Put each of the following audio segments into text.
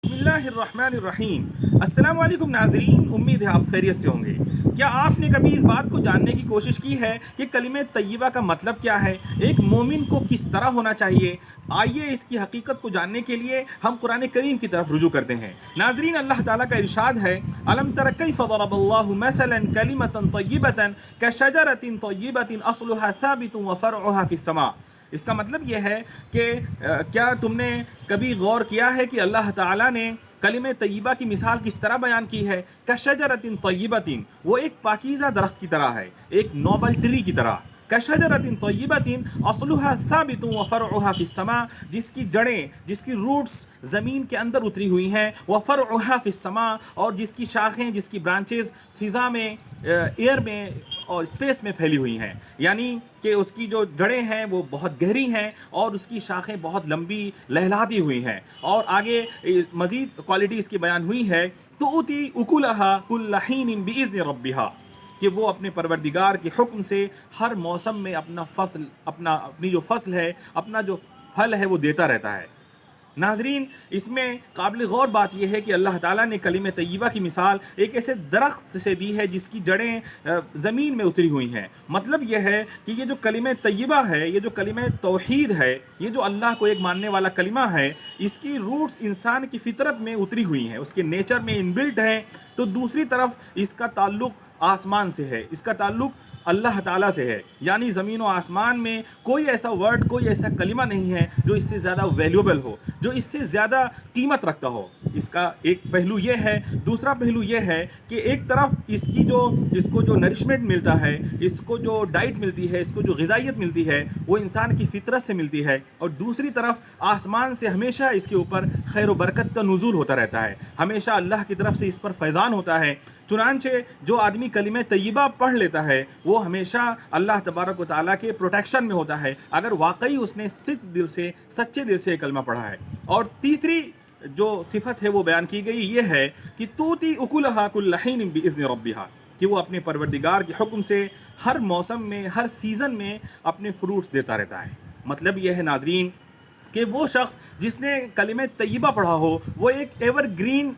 بسم اللہ الرحمن الرحیم۔ السلام علیکم ناظرین، امید ہے آپ خیریت سے ہوں گے۔ کیا آپ نے کبھی اس بات کو جاننے کی کوشش کی ہے کہ کلمہ طیبہ کا مطلب کیا ہے، ایک مومن کو کس طرح ہونا چاہیے؟ آئیے اس کی حقیقت کو جاننے کے لیے ہم قرآن کریم کی طرف رجوع کرتے ہیں۔ ناظرین، اللہ تعالیٰ کا ارشاد ہے، الم تر کیف ضرب اللہ مثلا کلمۃ طیبۃ کشجرۃ طیبۃ اصلها ثابت وفرعها فی السماء۔ اس کا مطلب یہ ہے کہ کیا تم نے کبھی غور کیا ہے کہ اللہ تعالیٰ نے کلمہ طیبہ کی مثال کس طرح بیان کی ہے؟ کشجرۃ طیبۃ، وہ ایک پاکیزہ درخت کی طرح ہے، ایک نوبل ٹری کی طرح۔ کشجرۃ طیبۃ اصلها ثابت وفرعها فی السماء، جس کی جڑیں، جس کی روٹس زمین کے اندر اتری ہوئی ہیں، وفرعها فی السماء، اور جس کی شاخیں، جس کی برانچز فضا میں، ایئر میں اور اسپیس میں پھیلی ہوئی ہیں، یعنی کہ اس کی جو جڑیں ہیں وہ بہت گہری ہیں اور اس کی شاخیں بہت لمبی لہلاتی ہوئی ہیں۔ اور آگے مزید کوالٹی اس کی بیان ہوئی ہے، تؤتی اکلها کل حین باذن ربها، کہ وہ اپنے پروردگار کے حکم سے ہر موسم میں اپنی جو فصل ہے، اپنا جو پھل ہے وہ دیتا رہتا ہے۔ ناظرین، اس میں قابل غور بات یہ ہے کہ اللہ تعالیٰ نے کلمہ طیبہ کی مثال ایک ایسے درخت سے دی ہے جس کی جڑیں زمین میں اتری ہوئی ہیں۔ مطلب یہ ہے کہ یہ جو کلمہ طیبہ ہے، یہ جو کلمہ توحید ہے، یہ جو اللہ کو ایک ماننے والا کلمہ ہے، اس کی روٹس انسان کی فطرت میں اتری ہوئی ہیں، اس کے نیچر میں انبلٹ ہیں۔ تو دوسری طرف اس کا تعلق آسمان سے ہے، اس کا تعلق اللہ تعالیٰ سے ہے، یعنی زمین و آسمان میں کوئی ایسا ورڈ، کوئی ایسا کلمہ نہیں ہے جو اس سے زیادہ ویلیوبل ہو، جو اس سے زیادہ قیمت رکھتا ہو۔ اس کا ایک پہلو یہ ہے۔ دوسرا پہلو یہ ہے کہ ایک طرف اس کو جو نرشمنٹ ملتا ہے، اس کو جو ڈائٹ ملتی ہے، اس کو جو غذائیت ملتی ہے، وہ انسان کی فطرت سے ملتی ہے، اور دوسری طرف آسمان سے ہمیشہ اس کے اوپر خیر و برکت کا نزول ہوتا رہتا ہے، ہمیشہ اللہ کی طرف سے اس پر فیضان ہوتا ہے۔ چنانچہ جو آدمی کلمہ طیبہ پڑھ لیتا ہے وہ ہمیشہ اللہ تبارک و تعالیٰ کے پروٹیکشن میں ہوتا ہے، اگر واقعی اس نے سچے دل سے یہ کلمہ پڑھا ہے۔ اور تیسری جو صفت ہے وہ بیان کی گئی یہ ہے کہ توتی اکلها کل حین باذن ربها، کہ وہ اپنے پروردگار کے حکم سے ہر موسم میں، ہر سیزن میں اپنے فروٹس دیتا رہتا ہے۔ مطلب یہ ہے ناظرین کہ وہ شخص جس نے کلمہ طیبہ پڑھا ہو وہ ایک ایور گرین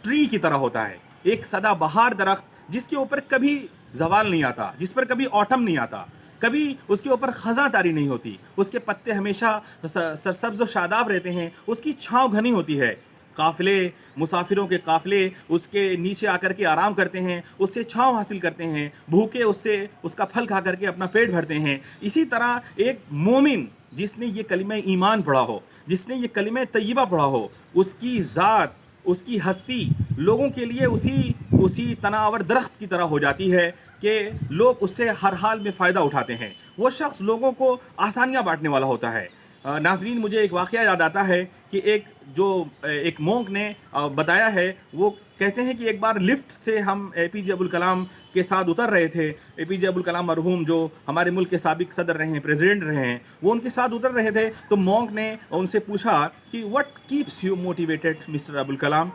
ٹری کی طرح ہوتا ہے، ایک سدا بہار درخت جس کے اوپر کبھی زوال نہیں آتا، جس پر کبھی آٹم نہیں آتا، کبھی اس کے اوپر خزاں طاری نہیں ہوتی، اس کے پتے ہمیشہ سرسبز و شاداب رہتے ہیں، اس کی چھاؤں گھنی ہوتی ہے، قافلے، مسافروں کے قافلے اس کے نیچے آ کر کے آرام کرتے ہیں، اس سے چھاؤں حاصل کرتے ہیں، بھوکے اس کا پھل کھا کر کے اپنا پیٹ بھرتے ہیں۔ اسی طرح ایک مومن جس نے یہ کلمہ ایمان پڑھا ہو، جس نے یہ کلمہ طیبہ پڑھا ہو، اس کی ذات، اس کی ہستی لوگوں کے لیے اسی تناور درخت کی طرح ہو جاتی ہے کہ لوگ اس سے ہر حال میں فائدہ اٹھاتے ہیں، وہ شخص لوگوں کو آسانیاں بانٹنے والا ہوتا ہے۔ ناظرین، مجھے ایک واقعہ یاد آتا ہے کہ ایک مونک نے بتایا ہے، وہ کہتے ہیں کہ ایک بار لفٹ سے ہم اے پی جے ابوالکلام کے ساتھ اتر رہے تھے، اے پی جے ابوالکلام مرحوم جو ہمارے ملک کے سابق صدر رہے ہیں، پریزیڈنٹ رہے ہیں، وہ ان کے ساتھ اتر رہے تھے، تو مونک نے ان سے پوچھا کہ what keeps you motivated mister Abul Kalam,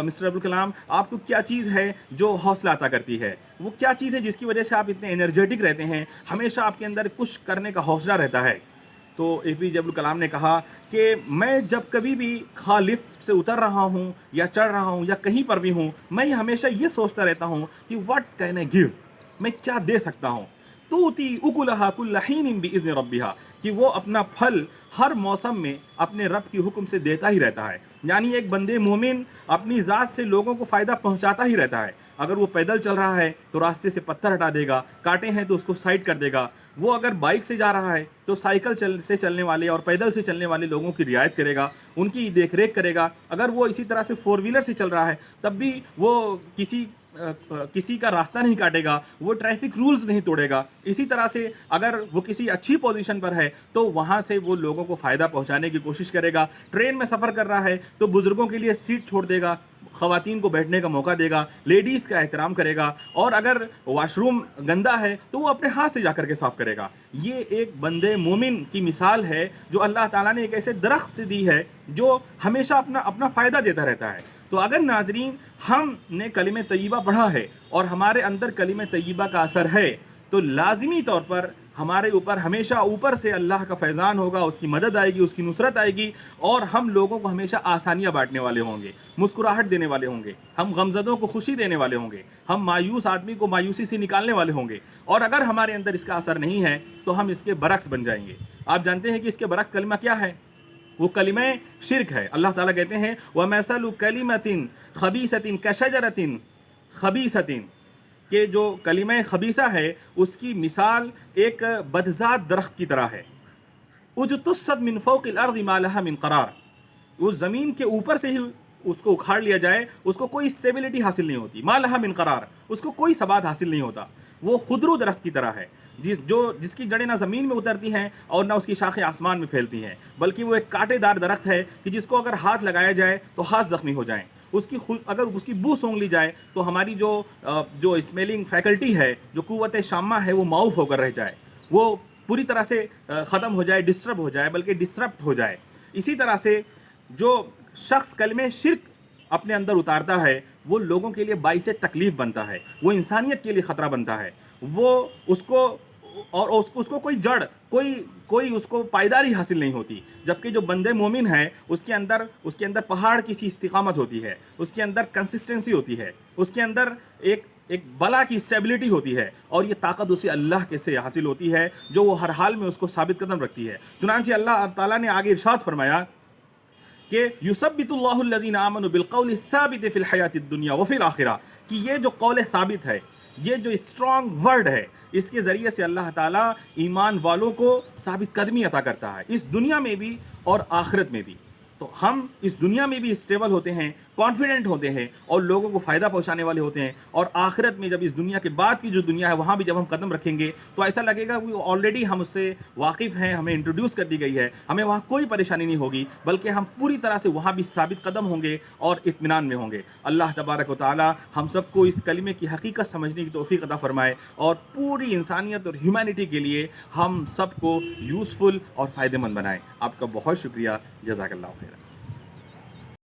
mister Abul Kalam آپ کو کیا چیز ہے جو حوصلہ عطا کرتی ہے، وہ کیا چیز ہے جس کی وجہ سے آپ اتنے انرجیٹک رہتے ہیں، ہمیشہ آپ کے اندر کچھ کرنے کا حوصلہ رہتا ہے؟ تو اے پی جے عبدالکلام نے کہا کہ میں جب کبھی بھی خواہ لفٹ سے اتر رہا ہوں یا چڑھ رہا ہوں یا کہیں پر بھی ہوں، میں ہمیشہ یہ سوچتا رہتا ہوں کہ واٹ کین آئی گیو، میں کیا دے سکتا ہوں۔ توتی اکلها کل حین باذن ربها، کہ وہ اپنا پھل ہر موسم میں اپنے رب کے حکم سے دیتا ہی رہتا ہے، یعنی ایک بندے مومن اپنی ذات سے لوگوں کو فائدہ پہنچاتا ہی رہتا ہے۔ اگر وہ پیدل چل رہا ہے تو راستے سے پتھر ہٹا دے گا، کانٹے ہیں تو اس کو سائڈ کر دے گا، وہ اگر بائک سے جا رہا ہے تو سائیکل سے چلنے والے اور پیدل سے چلنے والے لوگوں کی رعایت کرے گا، ان کی دیکھ ریکھ کرے گا۔ اگر وہ اسی طرح سے فور ویلر سے چل رہا ہے تب بھی وہ کسی کا راستہ نہیں کاٹے گا، وہ ٹریفک رولز نہیں توڑے گا۔ اسی طرح سے اگر وہ کسی اچھی پوزیشن پر ہے تو وہاں سے وہ لوگوں کو فائدہ پہنچانے کی کوشش کرے گا۔ ٹرین میں سفر کر رہا ہے تو بزرگوں کے لیے سیٹ چھوڑ دے گا، خواتین کو بیٹھنے کا موقع دے گا، لیڈیز کا احترام کرے گا، اور اگر واش روم گندا ہے تو وہ اپنے ہاتھ سے جا کر کے صاف کرے گا۔ یہ ایک بندے مومن کی مثال ہے جو اللہ تعالیٰ نے ایک ایسے درخت سے دی ہے جو ہمیشہ اپنا فائدہ دیتا رہتا ہے۔ تو اگر ناظرین ہم نے کلمہ طیبہ پڑھا ہے اور ہمارے اندر کلمہ طیبہ کا اثر ہے تو لازمی طور پر ہمارے اوپر ہمیشہ اوپر سے اللہ کا فیضان ہوگا، اس کی مدد آئے گی، اس کی نصرت آئے گی، اور ہم لوگوں کو ہمیشہ آسانیاں بانٹنے والے ہوں گے، مسکراہٹ دینے والے ہوں گے، ہم غمزدوں کو خوشی دینے والے ہوں گے، ہم مایوس آدمی کو مایوسی سے نکالنے والے ہوں گے، اور اگر ہمارے اندر اس کا اثر نہیں ہے تو ہم اس کے برعکس بن جائیں گے۔ آپ جانتے ہیں کہ اس کے برعکس کلمہ کیا ہے؟ وہ کلمہ شرک ہے۔ اللہ تعالیٰ کہتے ہیں وَمَثَلُ كَلِمَةٍ خَبِيثَةٍ كَشَجَرَةٍ خَبِيثَةٍ، کہ جو کلمہ خبیثہ ہے اس کی مثال ایک بدذات درخت کی طرح ہے، اجتثت من فوق الارض ما لها من قرار، اس زمین کے اوپر سے ہی اس کو اکھاڑ لیا جائے اس کو کوئی اسٹیبلٹی حاصل نہیں ہوتی، ما لها من قرار، اس کو کوئی ثبات حاصل نہیں ہوتا۔ وہ خودرو درخت کی طرح ہے جس کی جڑیں نہ زمین میں اترتی ہیں اور نہ اس کی شاخیں آسمان میں پھیلتی ہیں، بلکہ وہ ایک کانٹے دار درخت ہے کہ جس کو اگر ہاتھ لگایا جائے تو ہاتھ زخمی ہو جائیں، اگر اس کی بو سونگھ لی جائے تو ہماری جو اسمیلنگ فیکلٹی ہے، جو قوت شامہ ہے، وہ معاف ہو کر رہ جائے، وہ پوری طرح سے ختم ہو جائے، ڈسٹرب ہو جائے، بلکہ ڈسرپٹ ہو جائے۔ اسی طرح سے جو شخص کلمہ شرک اپنے اندر اتارتا ہے وہ لوگوں کے لیے باعث تکلیف بنتا ہے، وہ انسانیت کے لیے خطرہ بنتا ہے، وہ اس کو کوئی جڑ، کوئی اس کو پائیداری حاصل نہیں ہوتی، جبکہ جو بندے مومن ہے اس کے اندر پہاڑ کی سی استقامت ہوتی ہے، اس کے اندر کنسسٹنسی ہوتی ہے، اس کے اندر ایک بلا کی اسٹیبلٹی ہوتی ہے، اور یہ طاقت اسے اللہ کے سے حاصل ہوتی ہے جو وہ ہر حال میں اس کو ثابت قدم رکھتی ہے۔ چنانچہ اللہ تعالیٰ نے آگے ارشاد فرمایا کہ یثبت اللہ الذین آمنوا بالقول الثابت فی الحیاۃ الدنیا وفی الآخرہ، کہ یہ جو قول ثابت ہے، یہ جو اسٹرانگ ورڈ ہے، اس کے ذریعے سے اللہ تعالیٰ ایمان والوں کو ثابت قدمی عطا کرتا ہے، اس دنیا میں بھی اور آخرت میں بھی۔ تو ہم اس دنیا میں بھی اسٹیبل ہوتے ہیں، کانفیڈنٹ ہوتے ہیں، اور لوگوں کو فائدہ پہنچانے والے ہوتے ہیں، اور آخرت میں جب اس دنیا کے بعد کی جو دنیا ہے وہاں بھی جب ہم قدم رکھیں گے تو ایسا لگے گا کہ آلریڈی ہم اس سے واقف ہیں، ہمیں انٹروڈیوس کر دی گئی ہے، ہمیں وہاں کوئی پریشانی نہیں ہوگی، بلکہ ہم پوری طرح سے وہاں بھی ثابت قدم ہوں گے اور اطمینان میں ہوں گے۔ اللہ تبارک و تعالی ہم سب کو اس کلمے کی حقیقت سمجھنے کی توفیق عطا فرمائے، اور پوری انسانیت اور ہیومینٹی کے لیے ہم سب کو یوزفل اور فائدہ مند بنائے۔ آپ کا بہت شکریہ، جزاک اللہ خیر۔